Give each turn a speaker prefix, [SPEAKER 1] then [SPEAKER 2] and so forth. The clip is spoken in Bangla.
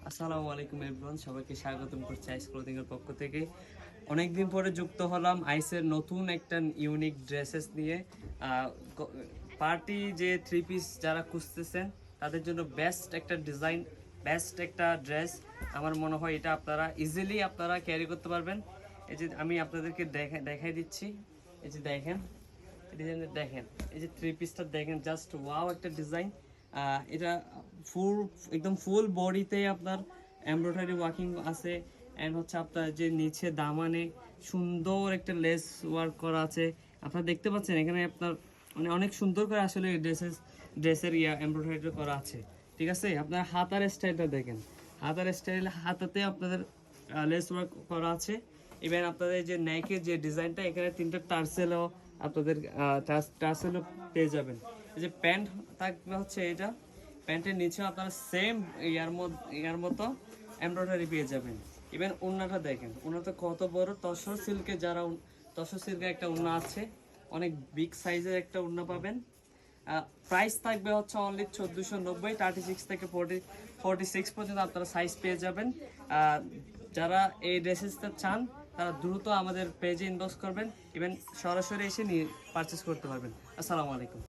[SPEAKER 1] আসসালামু আলাইকুম এভরিওয়ান, সবাইকে স্বাগতম করছি আইস ক্লোদিং এর পক্ষ থেকে। অনেকদিন পরে যুক্ত হলাম আইসের নতুন একটা ইউনিক ড্রেসেস নিয়ে। পার্টি যে থ্রি পিস যারা খুঁজতেছেন তাদের জন্য বেস্ট একটা ডিজাইন, বেস্ট একটা ড্রেস। আমার মনে হয় এটা আপনারা ইজিলি আপনারা ক্যারি করতে পারবেন। এই যে আমি আপনাদেরকে দেখাই দিচ্ছি, এই যে দেখেন ডিজাইনটা দেখেন, এই যে থ্রি পিসটা দেখেন, জাস্ট ওয়াও একটা ডিজাইন। এটা ফুল একদম ফুল বডিতে আপনার এমব্রয়ডারি ওয়ার্কিং আছে। অ্যান্ড হচ্ছে আপনার যে নিচে দামানে সুন্দর একটা লেস ওয়ার্ক করা আছে। আপনারা দেখতে পাচ্ছেন এখানে আপনার মানে অনেক সুন্দর করে আসলে ড্রেসের এমব্রয়ডারি করা আছে। ঠিক আছে, আপনার হাতার স্টাইলটা দেখেন, হাতার স্টাইল হাতাতে আপনাদের লেস ওয়ার্ক করা আছে। ইভেন আপনাদের যে নেকের যে ডিজাইনটা, এখানে তিনটা টার্সেলও আপনাদের টার্সেলও পেয়ে যাবেন। এই যে প্যান্ট থাকবে হচ্ছে এটা, প্যান্টের নিচে আপনারা সেম ইয়ার মতো এমব্রয়ডারি পেয়ে যাবেন। ইভেন ওড়নাটা দেখেন, ওড়নাটা কত বড়, তসর সিল্কের যারা তসর সিল্কের একটা ওড়না আছে, অনেক বিগ সাইজের একটা ওড়না পাবেন। প্রাইস থাকবে হচ্ছে অনলি 1490, 36 থেকে 46 পর্যন্ত আপনারা সাইজ পেয়ে যাবেন। যারা এই ড্রেসেসটা চান তারা দ্রুত আমাদের পেজে ইনবক্স করবেন, ইভেন সরাসরি এসে নিয়ে পারচেস করতে পারবেন। আসসালামু আলাইকুম।